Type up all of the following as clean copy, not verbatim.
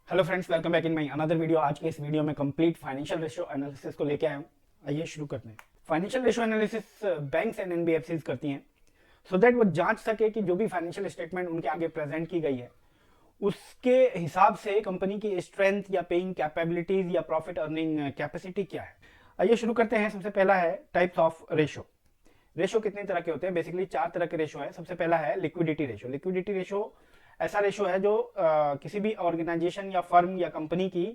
Hello friends, welcome back in my another video. आज के इस वीडियो में कंप्लीट फाइनेंशियल रेशियो एनालिसिस को लेके आया हूँ। आइए शुरू करते हैं। Financial ratio analysis banks and NBFCs करती हैं सो दैट वो जांच सके कि जो भी फाइनेंशियल स्टेटमेंट उनके आगे प्रेजेंट की गई है उसके हिसाब से कंपनी की स्ट्रेंथ या पेइंग कैपेबिलिटीज या प्रॉफिट अर्निंग कैपेसिटी क्या है। आइए शुरू करते हैं। सबसे पहला है टाइप्स ऑफ रेशियो। रेशो कितने तरह के होते हैं? बेसिकली 4 तरह के रेशो है। सबसे पहला है लिक्विडिटी रेशो। लिक्विडिटी रेशो ऐसा रेशो है जो किसी भी ऑर्गेनाइजेशन या फर्म या कंपनी की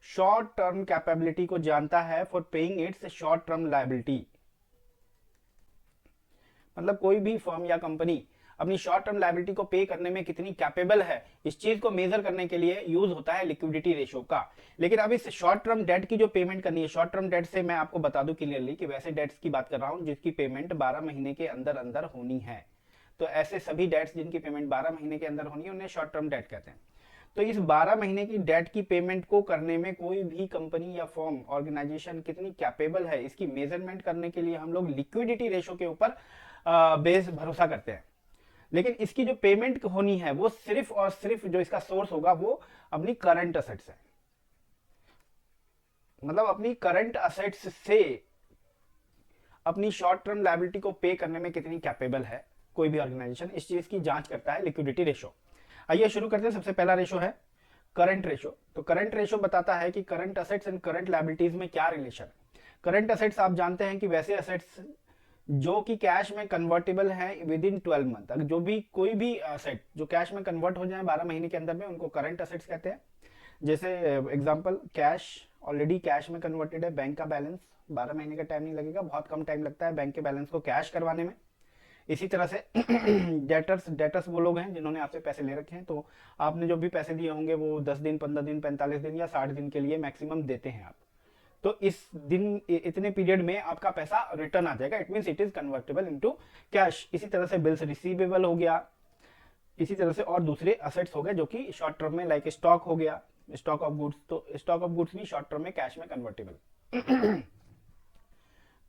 शॉर्ट टर्म कैपेबिलिटी को जानता है for paying it's short term liability. मतलब कोई भी फर्म या कंपनी अपनी शॉर्ट टर्म लायबिलिटी को पे करने में कितनी कैपेबल है, इस चीज को मेजर करने के लिए यूज होता है लिक्विडिटी रेशो का। लेकिन अब इस शॉर्ट टर्म डेट की जो पेमेंट करनी है, शॉर्ट टर्म डेट से मैं आपको बता दूं क्लियरली कि वैसे डेट्स की बात कर रहा हूं जिसकी पेमेंट 12 महीने के अंदर अंदर होनी है। तो ऐसे सभी डेट्स जिनकी पेमेंट 12 महीने के अंदर होनी है उन्हें शॉर्ट टर्म डेट कहते हैं। तो इस 12 महीने की डेट की पेमेंट को करने में कोई भी कंपनी या फर्म ऑर्गेनाइजेशन कितनी कैपेबल है, इसकी मेजरमेंट करने के लिए हम लोग लिक्विडिटी रेशो के ऊपर बेस भरोसा करते हैं। लेकिन इसकी जो पेमेंट होनी है वो सिर्फ और सिर्फ जो इसका सोर्स होगा वो अपनी करंट असेट्स है। मतलब अपनी करंट असेट्स से अपनी शॉर्ट टर्म लायबिलिटी को पे करने में कितनी कैपेबल है कोई भी ऑर्गेनाइजेशन, इस चीज की जांच करता है लिक्विडिटी रेशो। आइए शुरू करते हैं। सबसे पहला रेशो है करंट रेशो। तो करंट रेशो बताता है कि current assets and current liabilities में क्या रिलेशन है। करंट असेट्स आप जानते हैं कि वैसे असेट्स जो कि कैश में कन्वर्टेबल है विद इन 12 मंथ। अगर जो भी कोई भी असेट जो कैश में कन्वर्ट हो जाए 12 महीने के अंदर में, उनको करंट असेट्स कहते हैं। जैसे एग्जांपल, कैश ऑलरेडी कैश में कन्वर्टेड है, बैंक का बैलेंस 12 महीने का टाइम नहीं लगेगा, बहुत कम टाइम लगता है बैंक के बैलेंस को कैश करवाने में। इसी तरह से डेटर्स डेटर्स वो लोग हैं जिन्होंने आपसे पैसे ले रखे हैं, तो आपने जो भी पैसे दिए होंगे वो 10 दिन, 15 दिन, 45 दिन या 60 दिन के लिए मैक्सिमम देते हैं आप। तो इस दिन इतने पीरियड में आपका पैसा रिटर्न आ जाएगा। It means it is convertible into cash. इसी तरह से बिल्स रिसीवेबल हो गया। इसी तरह से और दूसरे असेट्स हो गए जो कि शॉर्ट टर्म में, लाइक स्टॉक हो गया, स्टॉक ऑफ गुड्स। तो स्टॉक ऑफ गुड्स भी शॉर्ट टर्म में कैश में कन्वर्टेबल।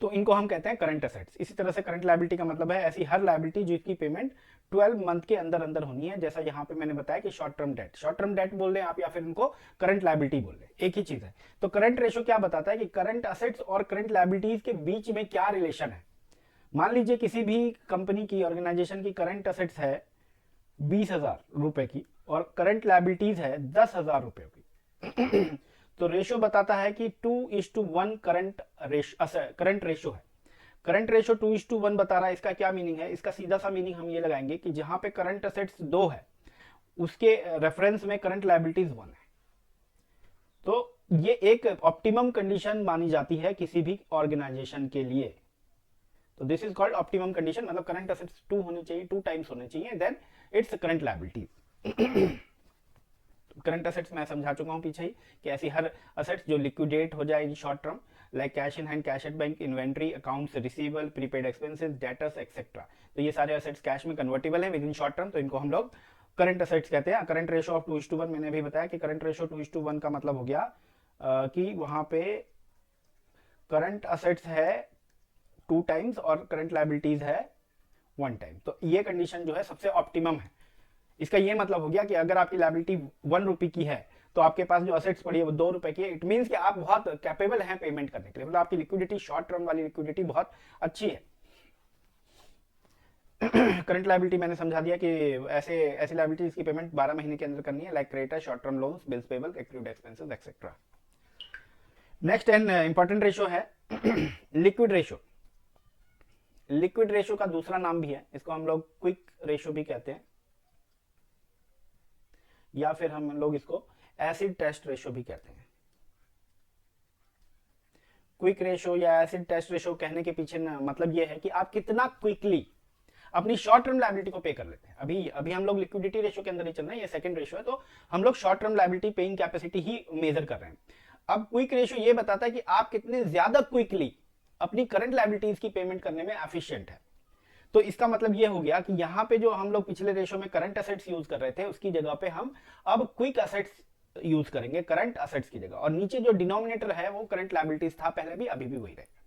तो इनको हम कहते हैं करंट असेट्स। इसी तरह से करंट लायबिलिटी का मतलब है ऐसी हर लायबिलिटी जिसकी पेमेंट 12 मंथ के अंदर अंदर होनी है। जैसा यहाँ पे मैंने बताया कि short term debt, short term debt बोल रहे हैं आप या फिर इनको करंट लायबिलिटी बोल रहे हैं, एक ही चीज है। तो करंट रेशो क्या बताता है कि करंट असेट्स और करंट लायबिलिटीज के बीच में क्या रिलेशन है। मान लीजिए किसी भी कंपनी की, ऑर्गेनाइजेशन की करंट असेट्स है 20,000 रुपए की और करंट लायबिलिटीज है 10,000 रुपए की। तो रेशो बताता है कि 2:1 करंट रेशो है। करंट रेशो 2:1 बता रहा है। इसका क्या मीनिंग है? इसका सीधा सा मीनिंग हम ये लगाएंगे कि जहां पे करंट असेट्स 2 है उसके रेफरेंस में करंट लायबिलिटीज 1 है। तो ये एक ऑप्टिमम कंडीशन मानी जाती है किसी भी ऑर्गेनाइजेशन के लिए। तो this is called optimum condition. मतलब करंट असेट्स 2 होनी चाहिए, 2 टाइम्स होने चाहिए, then it's current liabilities. Current assets मैं समझा चुका हूं पीछे ही कि ऐसी हर असेट्स जो लिक्विडेट हो जाए in short term, like cash in hand, cash at bank, inventory, accounts receivable, prepaid expenses, debtors etcetera. तो ये सारे असेट्स कैश में कन्वर्टेबल है विद इन शॉर्ट टर्म, तो इनको हम लोग करंट असेट्स कहते हैं। करंट रेशो ऑफ 2:1 मैंने अभी बताया कि करंट रेशो 2:1 का मतलब हो गया कि वहां पे करंट असेट्स है 2 टाइम्स और करंट लायबिलिटीज है 1 टाइम। तो ये कंडीशन जो है सबसे ऑप्टिमम है। इसका ये मतलब हो गया कि अगर आपकी लायबिलिटी 1 रुपए की है तो आपके पास जो असेट्स पड़ी है वो 2 रुपए की है। इट मींस कि आप बहुत कैपेबल हैं पेमेंट करने के लिए। मतलब आपकी लिक्विडिटी, शॉर्ट टर्म वाली लिक्विडिटी बहुत अच्छी है। करंट लायबिलिटी मैंने समझा दिया कि ऐसे ऐसी लायबिलिटी की पेमेंट 12 महीने के अंदर करनी है, like creditor, short term loans, bills payable, accrued expenses etcetera. Next and important ratio है लिक्विड रेशो। लिक्विड रेशो का दूसरा नाम भी है, इसको हम लोग क्विक रेशो भी कहते हैं, या फिर हम लोग इसको एसिड टेस्ट रेशो भी कहते हैं। क्विक रेशो या एसिड टेस्ट रेशो कहने के पीछे ना मतलब यह है कि आप कितना क्विकली अपनी शॉर्ट टर्म लायबिलिटी को पे कर लेते हैं। अभी अभी हम लोग लिक्विडिटी रेशो के अंदर ही चल रहे हैं, ये सेकंड रेशो है, तो हम लोग short term liability paying capacity ही मेजर कर रहे हैं। अब क्विक रेशो ये बताता है कि आप कितने ज्यादा क्विकली अपनी करंट लायबिलिटीज की पेमेंट करने में एफिशिएंट है। तो इसका मतलब ये हो गया कि यहां पे जो हम लोग पिछले रेशो में करंट असेट्स यूज कर रहे थे उसकी जगह पे हम अब क्विक असेट्स यूज करेंगे करंट असेट्स की जगह, और नीचे जो डिनोमिनेटर है वो करंट लायबिलिटीज था पहले भी, अभी भी वही रहेगा।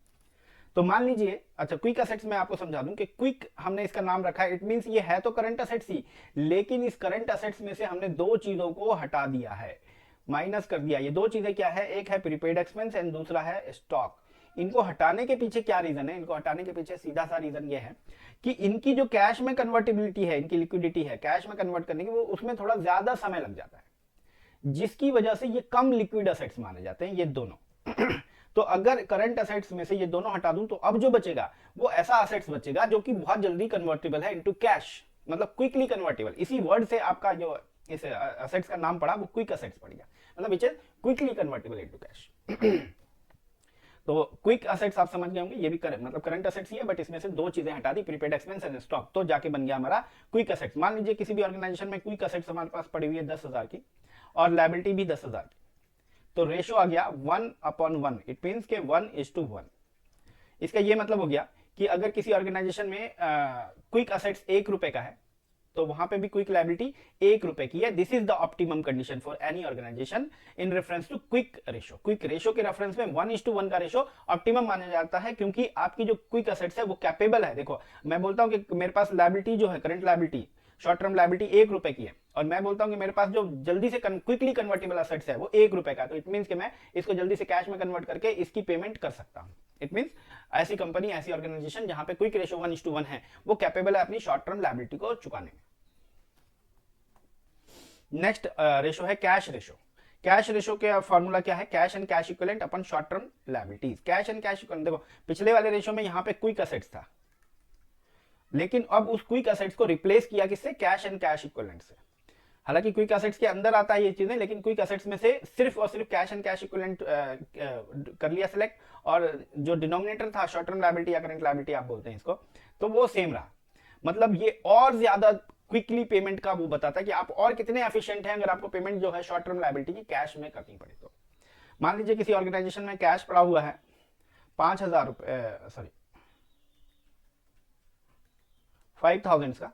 तो मान लीजिए, अच्छा क्विक असेट्स में आपको समझा दूं कि क्विक हमने इसका नाम रखा है, इट मींस ये है तो करंट असेट्स ही, लेकिन इस करंट असेट्स में से हमने 2 चीजों को हटा दिया है। माइनस कर दिया। ये दो चीजें क्या है, एक है प्रीपेड एक्सपेंस एंड दूसरा है स्टॉक। इनको हटाने के पीछे क्या रीजन है, इनको हटाने के पीछे सीधा सा रीजन ये है कि इनकी जो कैश में कन्वर्टिबिलिटी है, इनकी लिक्विडिटी है कैश में कन्वर्ट करने की, वो उसमें थोड़ा ज्यादा समय लग जाता है, जिसकी वजह से ये कम लिक्विड असेट्स माने जाते हैं ये दोनों। तो अगर करंट असेट्स में से ये दोनों हटा दूं तो अब जो बचेगा वो ऐसा असेट्स बचेगा जो कि बहुत जल्दी कन्वर्टेबल है इनटू कैश, मतलब क्विकली कन्वर्टेबल। इसी वर्ड से आपका जो इस असेट्स का नाम पड़ा वो क्विक असेट्स पड़ गया, मतलब which is quickly convertible into cash. तो क्विक असेट्स आप समझ गए होंगे, ये भी मतलब करंट असेट्स ही है, बट इसमें से दो चीजें हटा दी, प्रीपेड एक्सपेंस एंड स्टॉक, तो जाके बन गया हमारा क्विक असेट्स। मान लीजिए किसी भी ऑर्गेनाइजेशन में क्विक असेट्स हमारे पास पड़ी हुई है 10,000 की और लायबिलिटी भी 10,000 की, तो रेशो आ गया 1/1। इट मीन्स के 1:1। इसका ये मतलब हो गया कि अगर किसी ऑर्गेनाइजेशन में क्विक असेट्स 1 रुपए का है तो वहां पे भी क्विक लायबिलिटी 1 रुपए की है। This is the optimum condition for any organisation in reference to quick ratio. Quick ratio के रेफरेंस में 1:1 का रेशो ऑप्टिमम माना जाता है, क्योंकि आपकी जो क्विक असेट्स है वो कैपेबल है। देखो मैं बोलता हूं कि मेरे पास लायबिलिटी जो है, current liability, short term liability 1 रुपए की है, और मैं बोलता हूं कि मेरे पास जो जल्दी से क्विकली कन्वर्टेबल असेट्स है वो 1 रुपए का, तो इट मींस कि मैं इसको जल्दी से कैश में कन्वर्ट करके इसकी पेमेंट कर सकता हूं। इट मींस ऐसी कंपनी, ऐसी ऑर्गेनाइजेशन जहां पे क्विक रेशो 1:1 है वो कैपेबल है अपनी शॉर्ट टर्म लायबिलिटी को चुकाने में। नेक्स्ट रेशो है कैश रेशो। कैश रेशो का फॉर्मूला क्या है, cash and cash equivalent upon short term liabilities. Cash and cash equivalent, देखो पिछले वाले रेशो में यहां पे क्विक असेट्स था, लेकिन अब उस क्विक असेट्स को रिप्लेस किया किससे, कैश एंड कैश इक्विवेलेंट से। हालांकि क्विक असेट्स के अंदर आता है ये चीजें, लेकिन क्विक असेट्स में से सिर्फ और सिर्फ कैश एंड कैश इक्विवेलेंट कर लिया सिलेक्ट, और जो डिनोमिनेटर था शॉर्ट टर्म लायबिलिटी या करंट लायबिलिटी आप बोलते हैं इसको, तो वो सेम रहा। मतलब ये और ज्यादा क्विकली पेमेंट का वो बताता है कि आप और कितने एफिशिएंट हैं अगर आपको पेमेंट जो है शॉर्ट टर्म लायबिलिटी की कैश में करनी पड़े तो। मान लीजिए किसी ऑर्गेनाइजेशन में कैश पड़ा हुआ है 5,000 रुपए, सॉरी 5,000 का,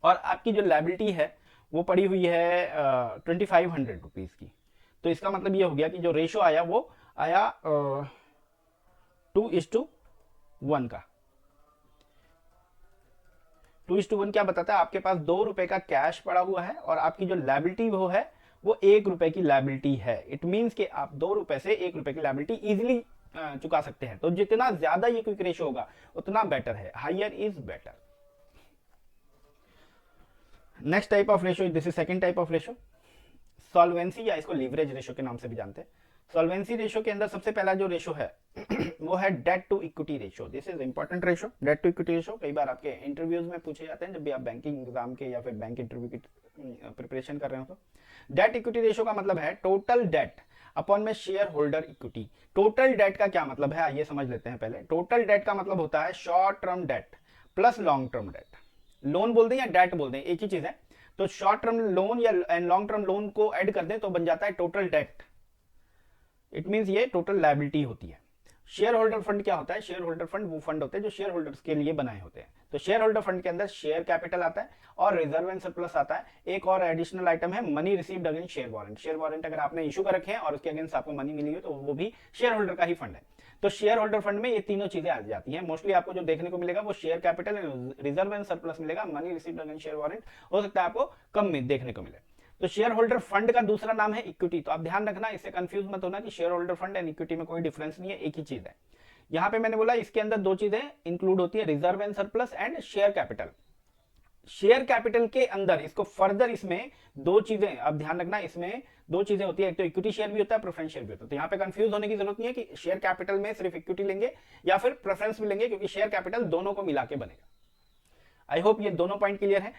और आपकी जो लायबिलिटी है वो पड़ी हुई है 2,500 रुपीज की, तो इसका मतलब ये हो गया कि जो रेशो आया वो आया 2:1 का। 2:1 क्या बताता है, आपके पास 2 रुपए का कैश पड़ा हुआ है और आपकी जो लायबिलिटी वो है वो 1 रुपए की लायबिलिटी है। इट मींस कि आप 2 रुपए से 1 रुपए की लायबिलिटी इजीली चुका सकते हैं। तो जितना ज्यादा ये क्विक रेशो होगा उतना बेटर है, higher is better. Next type of ratio, this is second type of ratio, solvency, या इसको लीवरेज रेशो के नाम से भी जानते हैं। सॉल्वेंसी रेशो के अंदर सबसे पहला जो रेशो है वो है debt to equity ratio. This is important ratio, debt to equity ratio. कई बार आपके इंटरव्यूज में पूछे जाते हैं जब भी आप बैंकिंग एग्जाम के या फिर बैंक इंटरव्यू की प्रिपरेशन कर रहे हो। तो डेट इक्विटी रेशो का मतलब है टोटल डेट अपॉन में share holder equity. Total debt का क्या मतलब है ये समझ लेते हैं पहले। टोटल डेट का मतलब होता है short term debt plus long term debt. Loan बोल दें या डेट बोल दें एक ही चीज है, तो शॉर्ट टर्म लोन या लॉन्ग टर्म लोन को ऐड कर दें तो बन जाता है टोटल डेट। इट मींस ये टोटल लायबिलिटी होती है। शेयर होल्डर फंड क्या होता है, शेयर होल्डर फंड वो फंड होते हैं जो शेयर होल्डर्स के लिए बनाए होते हैं। तो शेयर होल्डर फंड के अंदर शेयर कैपिटल आता है और रिजर्व एंड सरप्लस आता है। एक और एडिशनल आइटम है money received against share warrant. Share warrant अगर आपने इशू कर रखे हैं और उसके अगेंस्ट आपको मनी मिली है तो वो भी शेयर होल्डर का ही फंड है। तो शेयर होल्डर फंड में ये तीनों चीजें आ जाती हैं। मोस्टली आपको जो देखने को मिलेगा वो share capital, reserve and surplus मिलेगा। Money received against share warrant हो सकता है आपको कम में देखने को मिले। तो शेयर होल्डर फंड का दूसरा नाम है इक्विटी। तो आप ध्यान रखना, इससे कंफ्यूज मत होना कि share holder fund and equity में कोई डिफरेंस नहीं है, एक ही चीज है। यहां पे मैंने बोला इसके अंदर दो चीजें इंक्लूड होती है, reserve and surplus and share capital. Share capital के अंदर इसको फर्दर इसमें दो चीजें आप ध्यान रखना, इसमें दो चीजें होती है, एक तो इक्विटी शेयर भी होता है, प्रेफरेंस शेयर भी होता है। तो यहाँ पे कंफ्यूज होने की जरूरत नहीं है कि शेयर कैपिटल में सिर्फ इक्विटी लेंगे या फिर प्रेफरेंस भी लेंगे, क्योंकि शेयर कैपिटल दोनों को मिला के बनेगा। आई होप ये दोनों पॉइंट क्लियर है।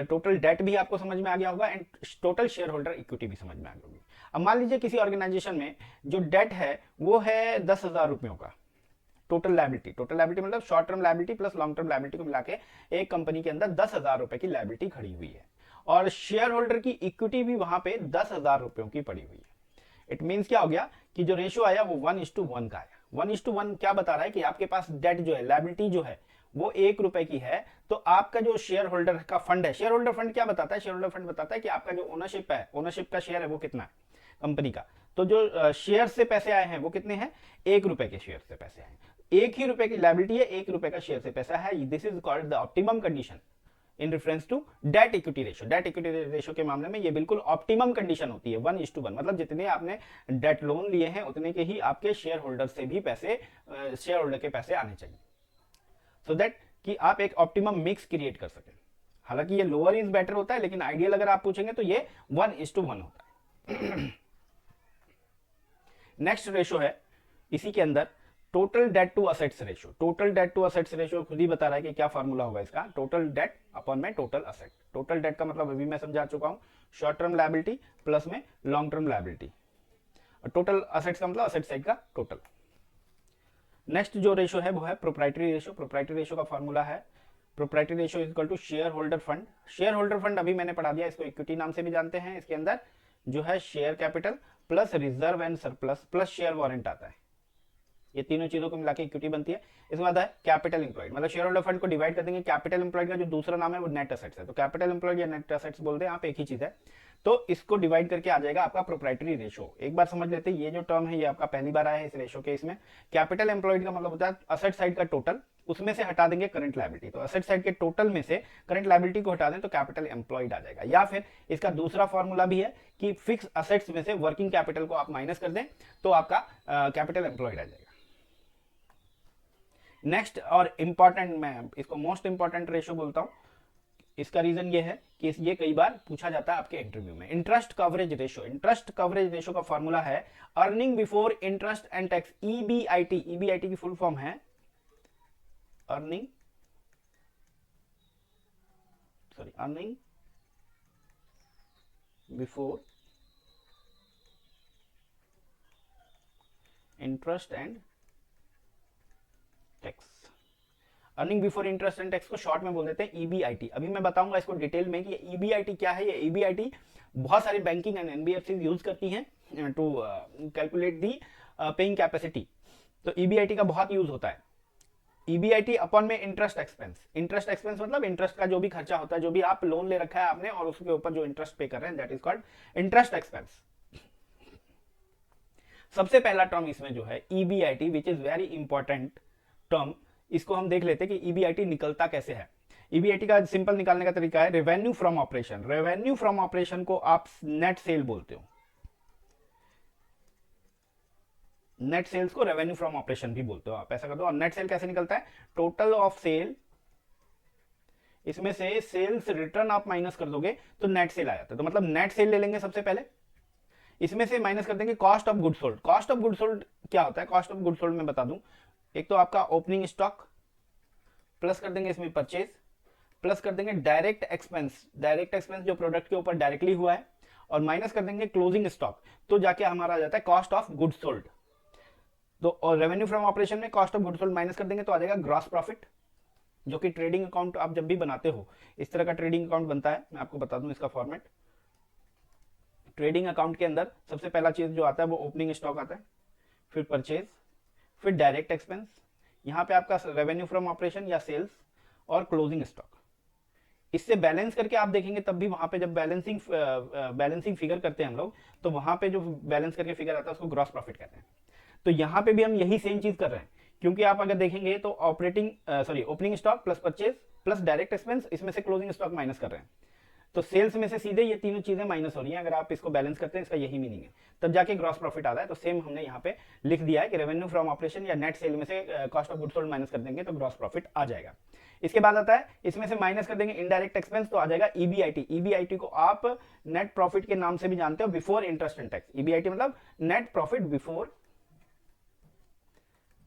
टोटल डेट भी आपको समझ में आ गया होगा and total share holder equity भी समझ में आ गई होगी। अब मान लीजिए किसी ऑर्गेनाइजेशन में जो डेट है वो है 10,000 रुपयों का टोटल लायबिलिटी। टोटल लायबिलिटी मतलब short term liability plus long term liability को मिला के एक कंपनी के अंदर 10,000 रुपए की लायबिलिटी खड़ी हुई है और शेयर होल्डर की इक्विटी भी वहां पे 10,000 रुपयों की पड़ी हुई है। इट मींस क्या हो गया कि जो रेशियो आया वो 1:1 का आया। 1:1 क्या बता रहा है कि आपके पास डेट जो है, लायबिलिटी जो है वो 1 रुपए की है, तो आपका जो शेयर होल्डर का फंड है, शेयर होल्डर फंड क्या बताता है, शेयर होल्डर फंड बताता है कि आपका जो ओनरशिप है, ओनरशिप का शेयर है वो कितना है कंपनी का। तो जो शेयर से पैसे आए हैं वो कितने हैं, 1 रुपए के शेयर से पैसे आए। 1 ही रुपए की लायबिलिटी है, 1 रुपए का शेयर से पैसा है। This is called the optimum condition in reference to debt equity ratio. Debt equity ratio के मामले में ये बिल्कुल ऑप्टिमम कंडीशन होती है 1:1, मतलब जितने आपने डेट लोन लिए हैं उतने के ही आपके शेयर होल्डर से भी पैसे, शेयर होल्डर के पैसे आने चाहिए, सो दैट कि आप एक ऑप्टिमम मिक्स क्रिएट कर सकें। हालांकि ये लोअर इज बेटर होता है, लेकिन आइडियल अगर आप पूछेंगे तो ये 1:1 होता है। नेक्स्ट रेशो है इसी के अंदर total debt to assets ratio. Total debt to assets ratio खुद ही बता रहा है कि क्या फॉर्मूला होगा इसका, टोटल डेट अपॉन में टोटल असेट। टोटल डेट का मतलब अभी मैं समझा चुका हूं, शॉर्ट टर्म लायबिलिटी प्लस में लॉन्ग टर्म लायबिलिटी, और टोटल असेट्स का मतलब असेट साइड का टोटल। नेक्स्ट जो रेशो है वो है प्रोप्राइटरी रेशो। प्रोप्राइटरी रेशो का फॉर्मूला है proprietary ratio is equal to share holder fund. Share holder fund अभी मैंने पढ़ा दिया, इसको इक्विटी नाम से भी जानते हैं। इसके अंदर जो है share capital plus reserve and surplus plus share warrant आता है, ये तीनों चीजों को मिलाकर इक्विटी बनती है। इसके बाद है कैपिटल एम्प्लॉयड, मतलब शेयर होल्डर फंड को डिवाइड कर देंगे। कैपिटल एम्प्लॉयड का जो दूसरा नाम है वो नेट एसेट्स है, तो कैपिटल एम्प्लॉयड या नेट एसेट्स बोलते हैं आप, एक ही चीज है। तो इसको डिवाइड करके आ जाएगा आपका प्रोप्राइटरी रेशो। एक बार समझ लेते हैं, ये जो टर्म है ये आपका पहली बार आया है इस रेशो के। इसमें कैपिटल एम्प्लॉयड का मतलब होता है असेट साइड का टोटल, उसमें से हटा देंगे करंट लायबिलिटी, तो असेट साइड के टोटल में से करंट लायबिलिटी को हटा दें तो कैपिटल एम्प्लॉयड आ जाएगा। या फिर इसका दूसरा फॉर्मूला भी है कि फिक्स असेट्स में से वर्किंग कैपिटल को आप माइनस कर दें तो आपका कैपिटल एम्प्लॉयड आ जाएगा। नेक्स्ट और इंपॉर्टेंट, मैं इसको मोस्ट इंपॉर्टेंट रेशो बोलता हूं, इसका रीजन ये है कि ये कई बार पूछा जाता है आपके इंटरव्यू में। Interest coverage ratio. Interest coverage ratio का फॉर्मूला है earning before interest and tax, EBIT. EBIT की फुल फॉर्म है earning before interest and tax. Earning before interest and tax को शॉर्ट में बोल देते हैं ईबीआईटी। अभी मैं बताऊंगा इसको डिटेल में कि ईबीआईटी क्या है। ये ईबीआईटी बहुत सारी बैंकिंग एंड एनबीएफसी यूज करती हैं to calculate the paying capacity, तो ईबीआईटी का बहुत यूज होता है। ईबीआईटी अपॉन में इंटरेस्ट एक्सपेंस। इंटरेस्ट एक्सपेंस मतलब इंटरेस्ट का जो भी खर्चा होता है, जो भी आप लोन ले रखा है आपने और उसके ऊपर जो इंटरेस्ट पे कर रहे हैं, that is called interest expense. सबसे पहला टर्म इसमें जो है EBIT, which is very important term, इसको हम देख लेते हैं कि ईबीआईटी निकलता कैसे है। ईबीआईटी का सिंपल निकालने का तरीका है revenue from operation. Revenue from operation को आप नेट सेल बोलते हो, नेट सेल्स को रेवेन्यू फ्रॉम ऑपरेशन भी बोलते हो आप, ऐसा कर दो। और नेट सेल कैसे निकलता है, टोटल ऑफ सेल, इसमें से सेल्स रिटर्न आप माइनस कर दोगे तो नेट सेल आ जाता है। तो मतलब नेट सेल ले लेंगे सबसे पहले, इसमें से माइनस कर देंगे cost of good sold. Cost of good sold क्या होता है, कॉस्ट ऑफ गुड सोल्ड में बता दूं, एक तो आपका ओपनिंग स्टॉक, प्लस कर देंगे इसमें परचेज, प्लस कर देंगे डायरेक्ट एक्सपेंस, डायरेक्ट एक्सपेंस जो प्रोडक्ट के ऊपर डायरेक्टली हुआ है, और माइनस कर देंगे क्लोजिंग स्टॉक, तो जाके हमारा आ जाता है कॉस्ट ऑफ गुड सोल्ड। तो और रेवेन्यू फ्रॉम ऑपरेशन में cost of good sold minus कर देंगे तो आ जाएगा ग्रॉस प्रॉफिट, जो कि ट्रेडिंग अकाउंट आप जब भी बनाते हो इस तरह का ट्रेडिंग अकाउंट बनता है। मैं आपको बता दूं इसका फॉर्मेट। ट्रेडिंग अकाउंट के अंदर सबसे पहला चीज जो आता है वो ओपनिंग स्टॉक आता है, फिर परचेज, फिर डायरेक्ट एक्सपेंस, यहां पे आपका रेवेन्यू फ्रॉम ऑपरेशन या सेल्स, और क्लोजिंग स्टॉक। इससे बैलेंस करके आप देखेंगे तब भी वहां पे जब बैलेंसिंग फिगर करते हैं हम लोग, तो वहां पे जो बैलेंस करके फिगर आता है उसको ग्रॉस प्रॉफिट कहते हैं। तो यहां पे भी हम यही सेम चीज कर रहे हैं, क्योंकि आप अगर देखेंगे तो opening stock plus purchase plus direct expense, इसमें से क्लोजिंग स्टॉक माइनस कर रहे हैं, तो सेल्स में से सीधे ये तीनों चीजें माइनस हो रही हैं। अगर आप इसको बैलेंस करते हैं, इसका यही मीनिंग है, तब जाके ग्रॉस प्रॉफिट आता है। तो सेम हमने यहाँ पे लिख दिया है कि रेवेन्यू फ्रॉम ऑपरेशन या नेट सेल में से cost of goods sold minus कर देंगे तो ग्रॉस प्रॉफिट आ जाएगा। इसके बाद आता है इसमें से माइनस कर देंगे इनडायरेक्ट एक्सपेंस, तो आ जाएगा ईबीआईटी। ईबीआईटी को आप नेट प्रॉफिट के नाम से भी जानते हो, before interest and tax. EBIT मतलब net profit before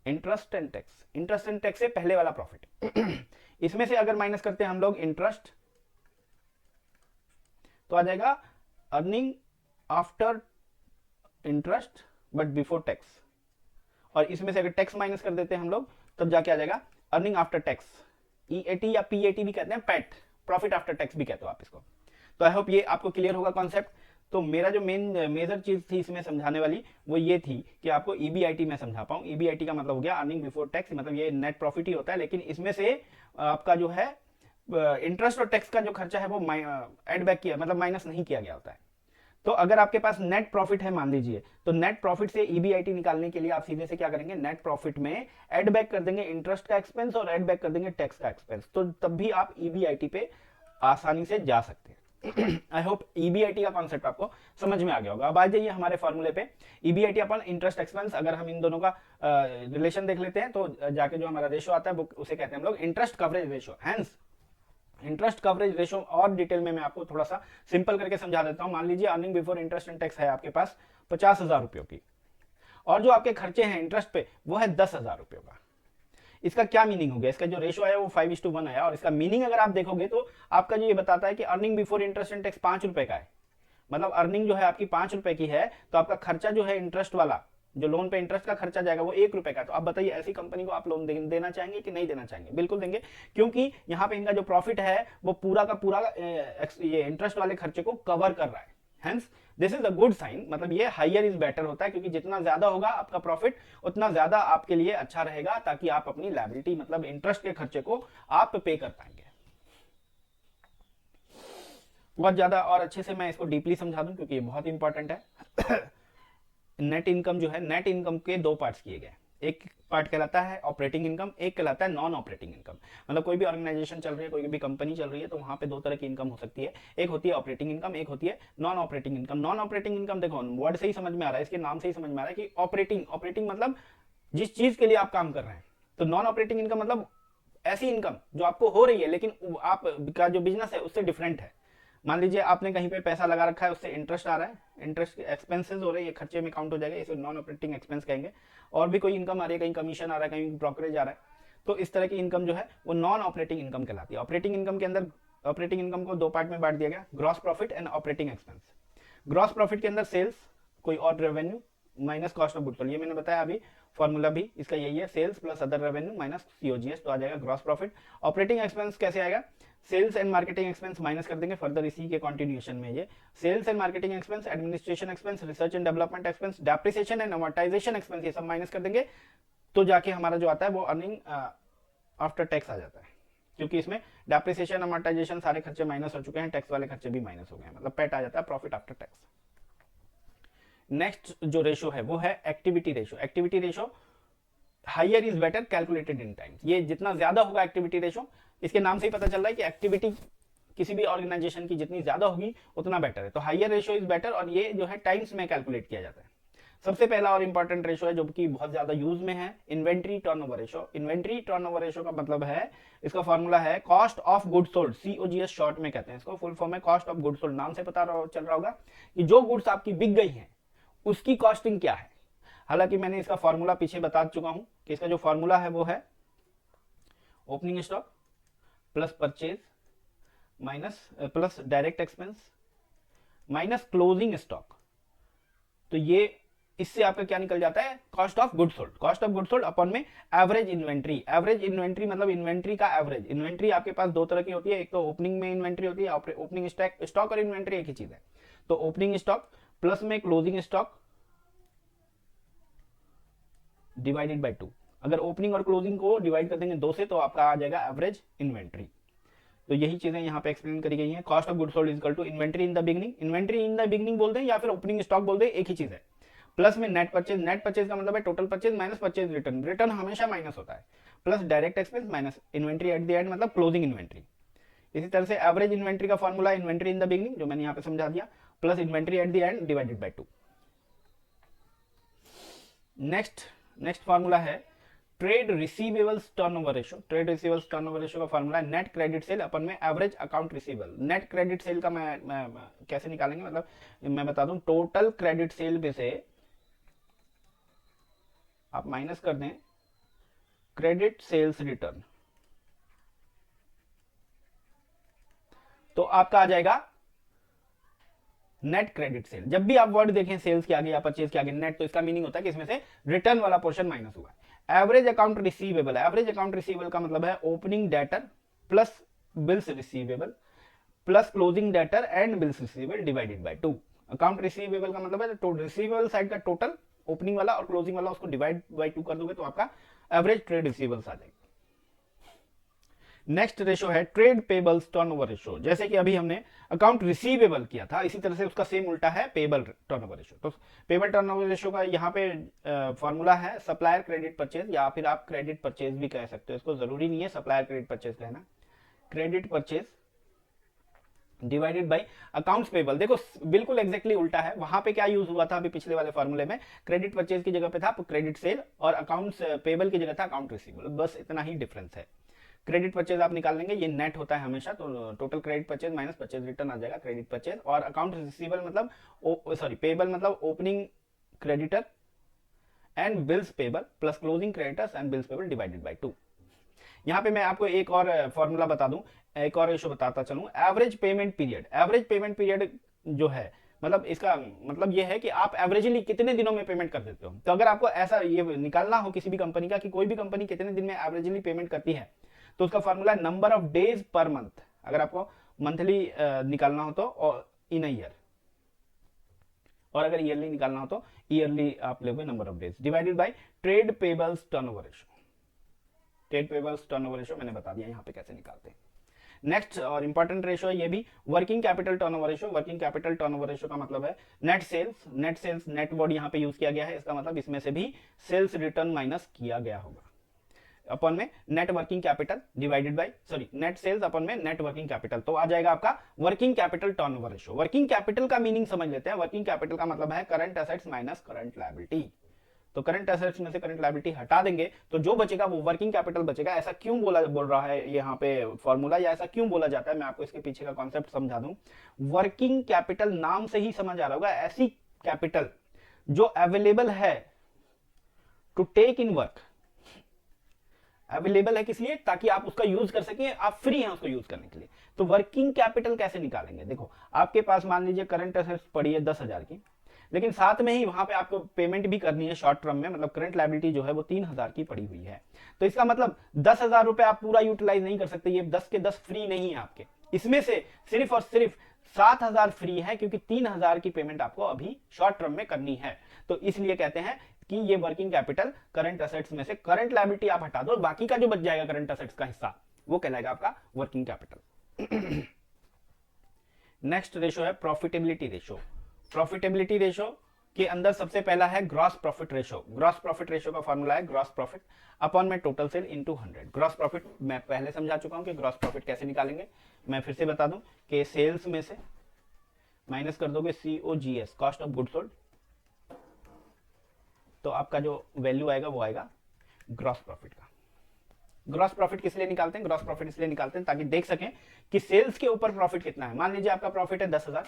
interest and tax, interest and tax से पहले वाला प्रॉफिट। इसमें से अगर माइनस करते हैं हम लोग इंटरेस्ट, तो आ जाएगा earning after interest but before tax, और इसमें से अगर टैक्स माइनस कर देते हैं हम लोग तब जाके आ जाएगा अर्निंग आफ्टर टैक्स, ईएटी या पीएटी भी कहते हैं, पैट, प्रॉफिट आफ्टर टैक्स भी कहते हो आप इसको। तो आई होप ये आपको क्लियर होगा कॉन्सेप्ट। तो मेरा जो मेजर चीज थी इसमें समझाने वाली वो ये थी कि आपको ईबीआईटी में समझा पाऊं। ईबीआईटी का मतलब हो गया अर्निंग बिफोर टैक्स, मतलब ये नेट प्रॉफिट ही होता है, लेकिन इसमें से आपका जो है इंटरेस्ट और टैक्स का जो खर्चा है वो एड बैक किया, मतलब माइनस नहीं किया गया होता है। तो अगर आपके पास नेट प्रॉफिट है मान लीजिए, तो नेट प्रॉफिट से ईबीआईटी निकालने के लिए आप सीधे से क्या करेंगे, नेट प्रॉफिट में एड बैक कर देंगे इंटरेस्ट का एक्सपेंस और एड बैक कर देंगे टैक्स का एक्सपेंस, तो तब भी आप ईबीआईटी पे आसानी से जा सकते हैं। आई होप ईबीआईटी का कॉन्सेप्ट आपको समझ में आ गया होगा। अब आ जाइए हमारे फॉर्मूले पे। ईबीआईटी अपन इंटरेस्ट एक्सपेंस, अगर हम इन दोनों का रिलेशन देख लेते हैं तो जाके जो हमारा रेशो आता है वो उसे कहते हैं हम लोग interest coverage ratio. Hence interest coverage ratio और डिटेल में मैं आपको थोड़ा सा सिंपल करके समझा देता हूं। मान लीजिए earning before interest and tax है आपके पास 50,000 रुपयों की, और जो आपके खर्चे हैं इंटरेस्ट पे वो है 10,000 रुपयों का। इसका क्या मीनिंग हो गया? इसका जो रेशो आया वो 5:1 आया, और इसका मीनिंग अगर आप देखोगे तो आपका जो ये बताता है कि earning before interest and tax 5 रुपए का है। मतलब अर्निंग जो है आपकी 5 रुपए की है, तो आपका खर्चा जो है इंटरेस्ट वाला, जो लोन पे इंटरेस्ट का खर्चा जाएगा वो 1 रुपए का। तो आप बताइए ऐसी कंपनी को आप लोन देना चाहेंगे कि नहीं देना चाहेंगे? बिल्कुल देंगे, क्योंकि यहाँ पे इनका जो प्रॉफिट है वो पूरा का पूरा ये इंटरेस्ट वाले खर्चे को कवर कर रहा है। Hence this is a good sign, मतलब ये हायर इज बेटर होता है, क्योंकि जितना ज्यादा होगा आपका प्रॉफिट उतना ज्यादा आपके लिए अच्छा रहेगा, ताकि आप अपनी लायबिलिटी मतलब इंटरेस्ट के खर्चे को आप पे कर पाएंगे। बहुत ज्यादा और अच्छे से मैं इसको डीपली समझा दूं क्योंकि ये बहुत इंपॉर्टेंट है। नेट इनकम जो है, नेट इनकम के दो पार्ट्स किए गए। एक पार्ट कहलाता है ऑपरेटिंग इनकम, एक कहलाता है नॉन ऑपरेटिंग इनकम। मतलब कोई भी ऑर्गेनाइजेशन चल रही है, कोई भी कंपनी चल रही है, तो वहां पे दो तरह की इनकम हो सकती है। एक होती है ऑपरेटिंग इनकम, एक होती है non operating income. Non operating income देखो वर्ड से ही समझ में आ रहा है, इसके नाम से ही समझ में आ रहा है कि ऑपरेटिंग, ऑपरेटिंग मतलब जिस चीज के लिए आप काम कर रहे हैं। तो नॉन ऑपरेटिंग इनकम मतलब ऐसी इनकम जो आपको हो रही है लेकिन आप का जो बिजनेस है उससे डिफरेंट है। मान लीजिए आपने कहीं पे पैसा लगा रखा है, उससे इंटरेस्ट आ रहा है, इंटरेस्ट एक्सपेंसेस हो रहे हैं, ये खर्चे में काउंट हो जाएगा, इसे नॉन ऑपरेटिंग एक्सपेंस कहेंगे। और भी कोई इनकम आ रही है, कहीं कमीशन आ रहा है, कहीं ब्रोकरेज आ रहा है, तो इस तरह की इनकम जो है वो नॉन ऑपरेटिंग इनकम कहलाती है। ऑपरेटिंग इनकम के अंदर ऑपरेटिंग इनकम को दो पार्ट में बांट दिया गया, gross profit and operating expense. Gross profit के अंदर सेल्स, कोई और revenue minus cost of goods sold, ये मैंने बताया अभी, फॉर्मूला भी इसका यही है, sales plus other revenue minus COGS, तो आ जाएगा ग्रॉस प्रॉफिट। ऑपरेटिंग एक्सपेंस कैसे आएगा? Sales and marketing expense minus कर देंगे फर्दर इसी के कंटिन्यूएशन में। ये sales and marketing expense, administration expense, research and development expense, depreciation and amortisation expense, ये सब माइनस कर देंगे, तो जाके हमारा जो आता है वो अर्निंग आफ्टर टैक्स आ जाता है। क्योंकि इसमें डेप्रिसिएशन अमोर्टाइजेशन सारे खर्चे माइनस हो चुके हैं, टैक्स वाले खर्चे भी माइनस हो गए हैं, मतलब पैट आ जाता है, प्रॉफिट आफ्टर टैक्स। नेक्स्ट जो रेशो है वो है activity ratio. Activity ratio higher is better calculated in times. ये जितना ज्यादा होगा एक्टिविटी रेशो, इसके नाम से ही पता चल रहा है कि एक्टिविटी किसी भी ऑर्गेनाइजेशन की जितनी ज्यादा होगी उतना बेटर है। तो हायर रेशो इज बेटर, और ये जो है टाइम्स में कैलकुलेट किया जाता है। सबसे पहला और इंपॉर्टेंट रेशो है जो कि बहुत ज्यादा यूज में है, inventory turnover ratio. Inventory turnover ratio का मतलब है, इसका फॉर्मूला है cost of goods sold, COGS short में कहते हैं इसको, फुल फॉर्म है कॉस्ट ऑफ गुड्स सोल्ड। नाम से पता चल रहा होगा कि जो गुड्स आपकी बिक गई हैं उसकी कॉस्टिंग क्या है। हालांकि मैंने इसका फॉर्मूला पीछे बता चुका हूं कि इसका जो फॉर्मूला है वो है opening stock plus purchase minus plus direct expense minus closing stock. तो ये इससे आपका क्या निकल जाता है? Cost of goods sold. Cost of goods sold upon में एवरेज इन्वेंट्री। एवरेज इन्वेंट्री मतलब इन्वेंट्री का एवरेज। इन्वेंट्री आपके पास दो तरह की होती है, एक तो ओपनिंग में इन्वेंट्री होती है, ओपनिंग स्टॉक और इन्वेंट्री एक ही चीज है। तो ओपनिंग स्टॉक प्लस में क्लोजिंग स्टॉक डिवाइडेड बाय 2। अगर ओपनिंग और क्लोजिंग को डिवाइड कर देंगे 2 से तो आपका आ जाएगा एवरेज इन्वेंट्री। तो यही चीजें यहाँ पे एक्सप्लेन करी गई हैं। Cost of goods sold is equal to inventory in the beginning. Inventory in the beginning बोलते हैं या फिर ओपनिंग स्टॉक बोलते हैं, एक ही चीज है। प्लस में नेट परचेज। नेट परचेज का मतलब है total purchase minus purchase return. Return हमेशा माइनस होता है। Plus direct expense minus inventory at the end मतलब क्लोजिंग इन्वेंट्री। इसी तरह से एवरेज इन्वेंट्री का formula inventory in the beginning जो मैंने यहाँ पे समझा दिया, plus inventory at the end divided by 2। Next formula है trade receivables turnover ratio. Trade receivables turnover ratio का फॉर्मूला है नेट क्रेडिट सेल अपन में average account receivable. Net credit cell का मैं कैसे निकालेंगे, मतलब मैं बता दूं, टोटल क्रेडिट सेल में से आप माइनस कर दें क्रेडिट सेल्स रिटर्न, तो आपका आ जाएगा नेट क्रेडिट सेल। जब भी आप वर्ड देखें सेल्स के आगे या परचेज के आगे नेट, तो इसका मीनिंग होता है कि इसमें से रिटर्न वाला पोर्शन माइनस हुआ है। Average account receivable, average account receivable का मतलब है opening debtor plus bills receivable plus closing debtor and bills receivable divided by 2। Account receivable का मतलब है तो रिसीवेबल साइड का टोटल, ओपनिंग वाला और क्लोजिंग वाला, उसको डिवाइड बाय 2 कर दोगे तो आपका एवरेज ट्रेड रिसीवेबल्स आ जाएगा। नेक्स्ट रेशो है ट्रेड पेबल्स टर्नओवर रेशो। जैसे कि अभी हमने अकाउंट रिसीवेबल किया था, इसी तरह से उसका सेम उल्टा है पेबल टर्नओवर रेशो। तो पेबल टर्नओवर रेशो का यहाँ पे फॉर्मूला है सप्लायर क्रेडिट परचेज, या फिर आप क्रेडिट परचेज भी कह सकते हो इसको, जरूरी नहीं है सप्लायर क्रेडिट परचेज कहना। Credit purchase divided by accounts payable. देखो बिल्कुल एग्जैक्टली उल्टा है, वहां पे क्या यूज हुआ था अभी पिछले वाले फॉर्मूले में, क्रेडिट परचेज की जगह पे था क्रेडिट सेल, और अकाउंट्स पेबल की जगह था अकाउंट रिसीवेबल, बस इतना ही डिफरेंस है। क्रेडिट परचेज आप निकाल लेंगे, ये नेट होता है हमेशा, तो total credit purchase minus purchase return आ जाएगा क्रेडिट परचेज, और अकाउंट रिसीवेबल मतलब सॉरी पेबल मतलब opening creditor and bills payable plus closing creditors and bills payable divided by 2। यहाँ पे मैं आपको एक और फॉर्मूला बता दूं, एक और रेशो बताता चलूं, average payment period. Average payment period जो है मतलब इसका मतलब ये है कि आप एवरेजली कितने दिनों में पेमेंट कर देते हो। तो अगर आपको ऐसा ये निकालना हो किसी भी कंपनी का कि कोई भी कंपनी कितने दिन में एवरेजली पेमेंट करती है, तो उसका formula number of days per month, अगर आपको मंथली निकालना हो तो इन अ ईयर, और अगर ईयरली निकालना हो तो ईयरली आप लोगे number of days divided by trade payables turnover ratio. Trade payables turnover ratio मैंने बता दिया यहाँ पे कैसे निकालते हैं। नेक्स्ट और इंपॉर्टेंट रेशो है ये भी, working capital turnover ratio. Working capital turnover ratio का मतलब है net sales, net sales net word यहाँ पे यूज किया गया है, इसका मतलब इसमें से भी सेल्स रिटर्न माइनस किया गया होगा अपन में net working capital divided by sorry net sales अपन में नेट वर्किंग कैपिटल, तो आ जाएगा आपका working capital turnover ratio. Working capital का मीनिंग समझ लेते हैं। वर्किंग कैपिटल का मतलब है current assets minus current liability. तो करंट एसेट्स में से करंट लायबिलिटी हटा देंगे तो जो बचेगा वो वर्किंग कैपिटल बचेगा। ऐसा क्यों बोल रहा है यहाँ पे फॉर्मूला, या ऐसा क्यों बोला जाता है, मैं आपको इसके पीछे का कॉन्सेप्ट समझा दूं। वर्किंग कैपिटल नाम से ही समझ आ रहा होगा, ऐसी कैपिटल जो अवेलेबल है to take in work, available है किस लिए, ताकि आप उसका यूज कर सकें, आप फ्री हैं उसको यूज करने के लिए। तो वर्किंग कैपिटल कैसे निकालेंगे, देखो आपके पास मान लीजिए करंट एसेट्स पड़ी है 10,000 की, लेकिन साथ में ही वहां पे आपको पेमेंट भी करनी है शॉर्ट टर्म में, मतलब करंट लायबिलिटी जो है वो 3,000 की पड़ी हुई है। तो इसका मतलब 10,000 रुपए आप पूरा यूटिलाइज नहीं कर सकते, ये 10 के 10 फ्री नहीं है आपके, इसमें से सिर्फ और सिर्फ 7,000 फ्री है, क्योंकि 3,000 की पेमेंट आपको अभी शॉर्ट टर्म में करनी है। तो इसलिए कहते हैं कि ये वर्किंग कैपिटल करंट एसेट्स में से करंट लायबिलिटी आप हटा दो, बाकी का जो बच जाएगा करंट एसेट्स का हिस्सा वो कहलाएगा आपका वर्किंग कैपिटल। नेक्स्ट रेशो है प्रॉफिटेबिलिटी रेशो। प्रॉफिटेबिलिटी रेशो के अंदर सबसे पहला है gross profit ratio. Gross profit ratio का फॉर्मूला है ग्रॉस प्रॉफिट अपॉन में total sale into 100। Gross profit मैं पहले समझा चुका हूं कि ग्रॉस प्रॉफिट कैसे निकालेंगे, मैं फिर से बता दूं कि सेल्स में से माइनस कर दोगे COGS cost of good sold, तो आपका जो वैल्यू आएगा वो आएगा ग्रॉस प्रॉफिट का। ग्रॉस प्रॉफिट किस लिए निकालते हैं, ग्रॉस प्रॉफिट इसलिए निकालते हैं ताकि देख सकें कि सेल्स के ऊपर प्रॉफिट कितना है। मान लीजिए आपका प्रॉफिट है 10,000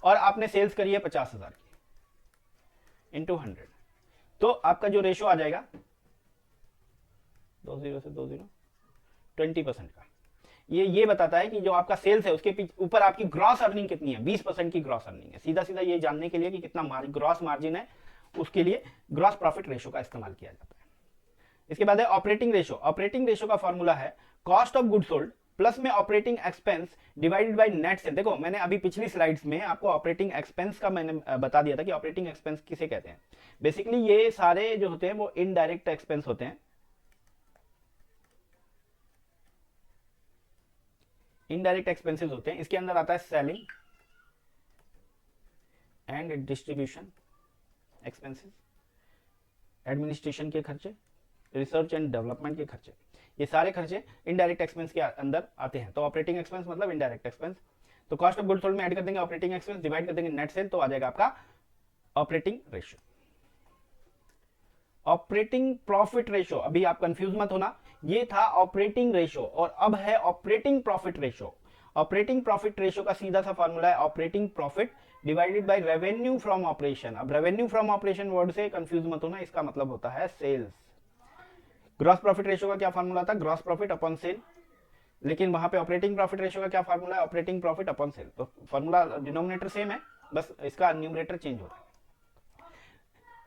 और आपने सेल्स करी है 50,000 की इंटू 100, तो आपका जो रेशो आ जाएगा 20 से 20% का, ये बताता है कि जो आपका सेल्स है उसके ऊपर आपकी ग्रॉस अर्निंग कितनी है, 20% की ग्रॉस अर्निंग है। सीधा सीधा ये जानने के लिए कि कितना ग्रॉस मार्जिन है, उसके लिए ग्रॉस प्रॉफिट रेशो का इस्तेमाल किया जाता है। इसके बाद है ऑपरेटिंग रेशो। ऑपरेटिंग रेशो का फॉर्मूला है cost of good sold plus में operating expense divided by net sale. देखो मैंने अभी पिछली स्लाइड्स में आपको ऑपरेटिंग एक्सपेंस का मैंने बता दिया था कि ऑपरेटिंग एक्सपेंस किसे कहते हैं। बेसिकली ये सारे जो होते हैं वो इनडायरेक्ट एक्सपेंस होते हैं। इनडायरेक्ट एक्सपेंसेस होते हैं, इसके अंदर आता है selling and distribution expenses, administration के खर्चे, रिसर्च एंड डेवलपमेंट के खर्चे, ये सारे खर्चे इनडायरेक्ट एक्सपेंस के अंदर आते हैं। तो ऑपरेटिंग एक्सपेंस मतलब इनडायरेक्ट एक्सपेंस। तो कॉस्ट ऑफ गुड सोल्ड में ऐड कर देंगे ऑपरेटिंग एक्सपेंस, डिवाइड कर देंगे नेट सेल, तो आ जाएगा आपका operating ratio. Operating profit ratio, अभी आप कंफ्यूज मत होना, ये था ऑपरेटिंग रेशो और अब है operating profit ratio. Operating profit ratio का सीधा सा फॉर्मूला है operating profit divided by revenue from operation. अब रेवेन्यू फ्रॉम ऑपरेशन वर्ड से कंफ्यूज मत होना, इसका मतलब होता है सेल्स। ग्रॉस प्रॉफिट रेशो का क्या फॉर्मूला था, ग्रॉस प्रॉफिट अपॉन सेल, लेकिन वहां पे ऑपरेटिंग प्रॉफिट रेशो का क्या फॉर्मूला है, ऑपरेटिंग प्रॉफिट अपॉन सेल। तो फॉर्मूला डिनोमिनेटर सेम है, बस इसका न्यूमरेटर चेंज होता है।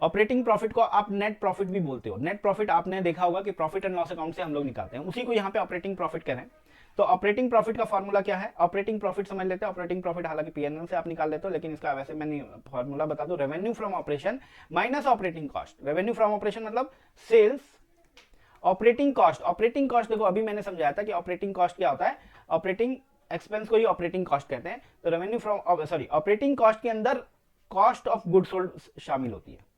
ऑपरेटिंग प्रॉफिट को आप नेट प्रॉफिट भी बोलते हो। नेट प्रॉफिट आपने देखा होगा कि प्रॉफिट एंड लॉस अकाउंट से हम लोग निकालते हैं, उसी को यहाँ पे ऑपरेटिंग प्रॉफिट कह रहे हैं। तो ऑपरेटिंग प्रॉफिट का फॉर्मूला क्या है, ऑपरेटिंग प्रॉफिट समझ लेते हैं। ऑपरेटिंग प्रॉफिट हालांकि पीएनएल से आप निकाल लेते हो, लेकिन इसका वैसे मैं फॉर्मूला बता दूं, revenue from operation minus operating cost. Revenue from operation मतलब sales, operating cost. Operating cost देखो अभी मैंने समझाया था कि ऑपरेटिंग कॉस्ट क्या होता है, ऑपरेटिंग एक्सपेंस को ही ऑपरेटिंग कॉस्ट कहते हैं। तो revenue from sorry operating cost के अंदर कॉस्ट ऑफ गुड सोल्ड शामिल होती है।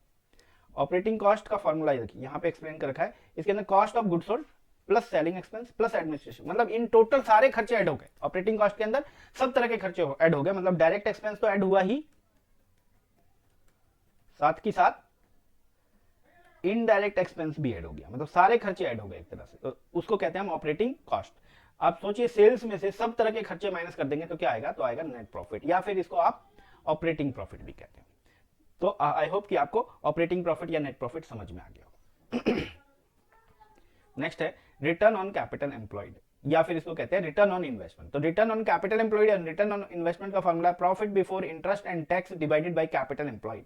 ऑपरेटिंग कॉस्ट का फॉर्मूला देखिए यहाँ पे एक्सप्लेन कर रखा है, इसके अंदर cost of good sold plus selling expense plus administration, मतलब इन टोटल सारे खर्चे ऐड हो गए ऑपरेटिंग कॉस्ट के अंदर, सब तरह के खर्चे ऐड हो गए, मतलब डायरेक्ट एक्सपेंस तो ऐड हुआ ही, साथ ही साथ इनडायरेक्ट एक्सपेंस भी ऐड हो गया, मतलब सारे खर्चे ऐड हो गए एक तरह से, तो उसको कहते हैं हम ऑपरेटिंग कॉस्ट। आप सोचिए सेल्स में से सब तरह के खर्चे माइनस कर देंगे तो क्या आएगा, तो आएगा नेट प्रॉफिट, या फिर इसको आप ऑपरेटिंग प्रॉफिट भी कहते हैं। तो आई होप कि आपको ऑपरेटिंग प्रॉफिट या नेट प्रॉफिट समझ में आ गया होगा। नेक्स्ट है रिटर्न ऑन कैपिटल एम्प्लॉयड, या फिर इसको कहते हैं रिटर्न ऑन इन्वेस्टमेंट। तो return on capital employed and return on investment का formula profit before interest and tax divided by capital employed.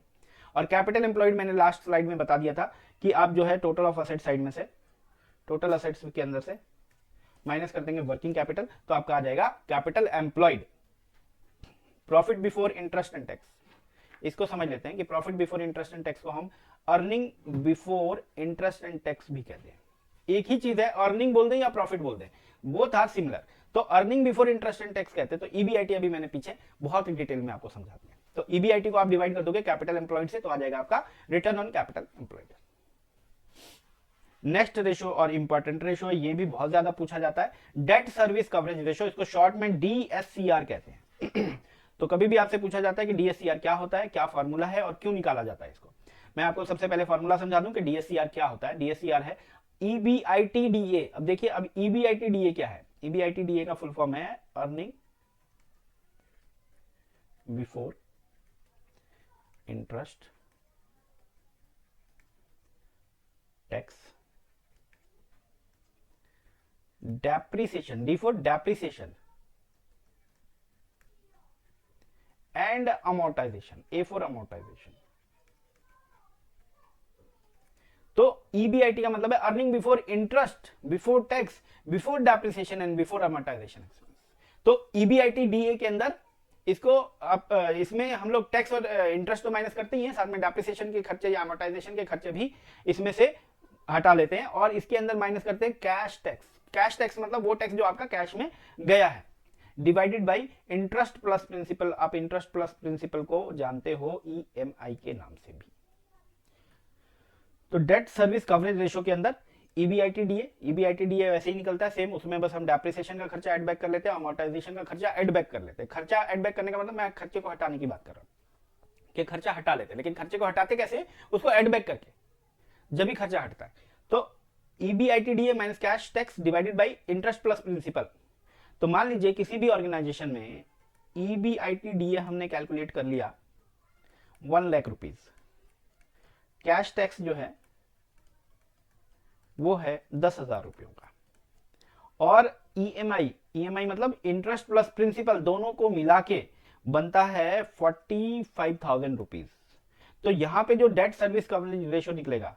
और कैपिटल एम्प्लॉयड मैंने लास्ट स्लाइड में बता दिया था कि आप जो है टोटल ऑफ असेट साइड में से, टोटल असेट्स के अंदर से माइनस कर देंगे वर्किंग कैपिटल, तो आपका आ जाएगा capital employed. Profit before interest and tax, इसको समझ लेते हैं कि profit before interest and tax को हम earning before interest and tax भी कहते हैं। एक ही चीज है, अर्निंग बोल दें या प्रॉफिट बोल दें, बोथ आर सिमिलर। तो earning before interest and tax कहते हैं। तो ईबीआईटी अभी मैंने पीछे बहुत डिटेल में आपको समझा दिया। तो ईबीआईटी को आप डिवाइड कर दोगे कैपिटल एम्प्लॉयड से, तो आ जाएगा आपका return on capital employed. Next ratio और इंपॉर्टेंट रेशो, ये भी बहुत ज्यादा पूछा जाता है, डेट सर्विस कवरेज रेशो, इसको शॉर्ट में डीएससीआर कहते हैं। तो कभी भी आपसे पूछा जाता है कि डीएससीआर क्या होता है, क्या फॉर्मूला है और क्यों निकाला जाता है इसको। मैं आपको सबसे पहले फॉर्मूला समझा दूं कि डीएससीआर क्या होता है। डीएससीआर है ईबीआईटीडीए। अब देखिए, अब ईबीआईटीडीए क्या है, ईबीआईटीडीए का फुल फॉर्म है earning before interest tax depreciation, D for depreciation and amortisation, A for amortisation. तो ईबीआईटी का मतलब है earning before interest, before tax, before depreciation and before amortisation expense. तो ईबीआईटी डीए के अंदर इसको आप इसमें हम लोग टैक्स और इंटरेस्ट तो माइनस करते ही हैं, साथ में डेप्रिसिएशन के खर्चे या अमोर्टाइजेशन के खर्चे भी इसमें से हटा लेते हैं, और इसके अंदर माइनस करते हैं कैश टैक्स। कैश टैक्स मतलब वो टैक्स जो आपका कैश में गया है, divided by interest plus principal. आप इंटरेस्ट प्लस प्रिंसिपल को जानते हो ईएमआई के नाम से भी। तो डेट सर्विस कवरेज रेशो के अंदर ईबीआईटीडीए वैसे ही निकलता है सेम, उसमें बस हम डेप्रिसिएशन का खर्चा ऐड बैक कर लेते हैं, अमोर्टाइजेशन का खर्चा ऐड बैक कर लेते हैं। खर्चा ऐड बैक करने का मतलब मैं खर्चे को हटाने की बात कर रहा हूं कि खर्चा हटा लेते हैं, लेकिन खर्चे को हटाते कैसे, उसको ऐड बैक करके, जब भी खर्चा हटता है। तो EBITDA minus cash tax divided by interest plus principal. तो मान लीजिए किसी भी ऑर्गेनाइजेशन में ईबीआईटीडीए हमने कैलकुलेट कर लिया 1 लाख रुपीज, कैश टैक्स जो है वो है 10,000 रुपयों का, और ईएमआई मतलब इंटरेस्ट प्लस प्रिंसिपल दोनों को मिला के बनता है 45,000 रुपीज। तो यहां पे जो डेट सर्विस कवरेज रेशो निकलेगा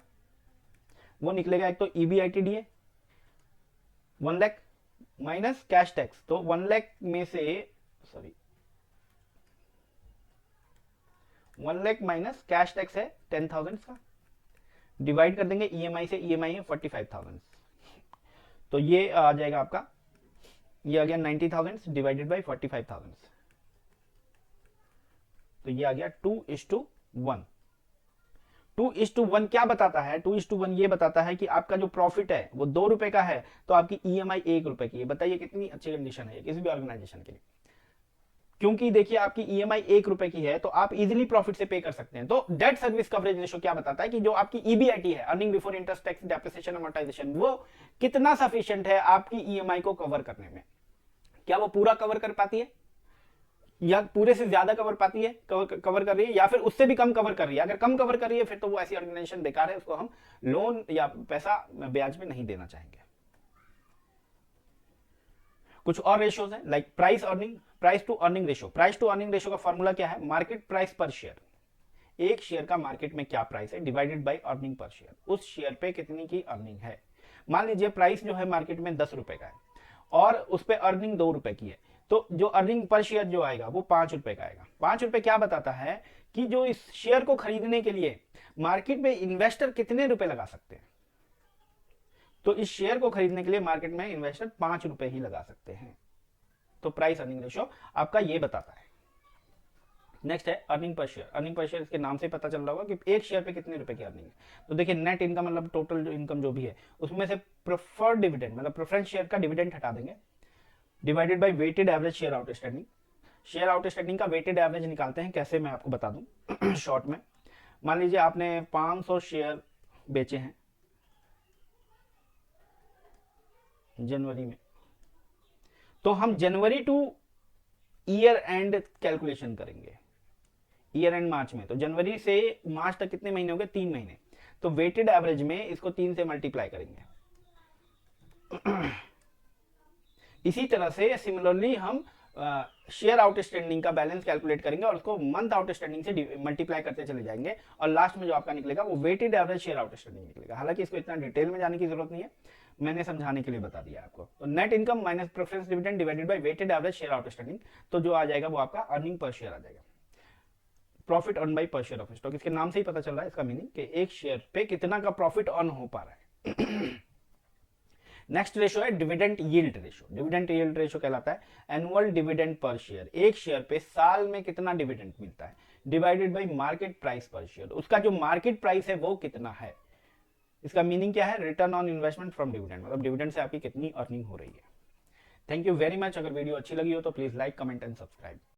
वो निकलेगा, एक तो EBITDA 1 lakh minus cash tax, तो 1 लाख में से 1 लाख माइनस कैश टैक्स है 10,000 का, डिवाइड कर देंगे ईएमआई से, ईएमआई है 45,000, तो ये आ जाएगा आपका, ये आ गया 90,000 डिवाइडेड बाय 45,000, तो ये आ गया 2:1। 2:1 क्या बताता है, 2:1 ये बताता है कि आपका जो प्रॉफिट है वो 2 रुपए का है, तो आपकी ईएमआई 1 रुपए की है। बताइए कितनी अच्छी कंडीशन है किसी भी ऑर्गेनाइजेशन के लिए, क्योंकि देखिए आपकी ईएमआई 1 रुपए की है तो आप इजीली प्रॉफिट से पे कर सकते हैं। तो डेट सर्विस कवरेज रेशो क्या बताता है कि जो आपकी ईबीआईटी है, earning before interest tax depreciation amortisation, वो कितना सफिशिएंट है आपकी ईएमआई को कवर करने में। क्या वो पूरा कवर कर पाती है, या पूरे से ज्यादा कवर पाती है, कवर कर रही है, या फिर उससे भी कम कवर कर रही है। अगर कम कवर कर रही है फिर तो वो ऐसी ऑर्गेनाइजेशन बेकार है, उसको हम लोन या पैसा ब्याज में नहीं देना चाहेंगे। कुछ और रेशियोज है, like price earning, price to earning ratio. Price to earning ratio का फॉर्मूला क्या है, मार्केट प्राइस पर शेयर, एक शेयर का मार्केट में क्या प्राइस है, divided by earning per share, उस शेयर पे कितनी की अर्निंग है। मान लीजिए प्राइस जो है मार्केट में 10 रुपए का है और उस पे अर्निंग 2 रुपए की है, तो जो अर्निंग पर शेयर जो आएगा वो 5 रुपए का आएगा। 5 रुपए क्या बताता है कि जो इस शेयर को खरीदने के लिए मार्केट में इन्वेस्टर कितने रुपए लगा सकते हैं। तो इस शेयर को खरीदने के लिए मार्केट में इन्वेस्टर 5 रुपए ही लगा सकते हैं। तो प्राइस अर्निंग रेशियो आपका ये बताता है। नेक्स्ट है earning per share. Earning per share इसके नाम से पता चल रहा होगा कि एक शेयर पे कितने रुपए की अर्निंग है। तो देखिए नेट इनकम मतलब टोटल जो इनकम जो भी है उसमें से प्रेफर्ड डिविडेंड मतलब प्रेफरेंस शेयर का डिविडेंड हटा देंगे, divided by weighted average share outstanding. Share outstanding का वेटेड एवरेज निकालते हैं कैसे, मैं आपको बता दूं शॉर्ट में। मान लीजिए आपने 500 शेयर बेचे हैं जनवरी में, तो हम जनवरी टू ईयर एंड कैलकुलेशन करेंगे, ईयर एंड मार्च में। तो जनवरी से मार्च तक कितने महीने हो गए, 3 महीने। तो वेटेड एवरेज में इसको 3 से मल्टीप्लाई करेंगे। इसी तरह से सिमिलरली हम शेयर आउटस्टैंडिंग का बैलेंस कैलकुलेट करेंगे और उसको मंथ आउटस्टैंडिंग से मल्टीप्लाई करते चले जाएंगे और लास्ट में जो आपका निकलेगा वो वेटेड एवरेज शेयर आउटस्टैंडिंग निकलेगा। हालांकि इसको इतना डिटेल में जाने की जरूरत नहीं है, मैंने समझाने के लिए बता दिया आपको। तो net income minus preference dividend divided by weighted average share outstanding, तो जो आ जाएगा वो आपका अर्निंग पर शेयर आ जाएगा, प्रॉफिट अर्न बाय पर शेयर ऑफ स्टॉक। इसके नाम से ही पता चल रहा है इसका मीनिंग कि एक शेयर पे कितना का प्रॉफिट अर्न हो पा रहा है। नेक्स्ट रेशो है dividend yield ratio. Dividend yield ratio कहलाता है एनुअल डिविडेंड पर शेयर, एक शेयर पे साल में कितना डिविडेंड मिलता है, divided bye market price per share, उसका जो मार्केट प्राइस है वो कितना है। इसका मीनिंग क्या है, return on investment from dividend, मतलब डिविडेंड से आपकी कितनी अर्निंग हो रही है। Thank you very much. अगर वीडियो अच्छी लगी हो तो please like comment and subscribe.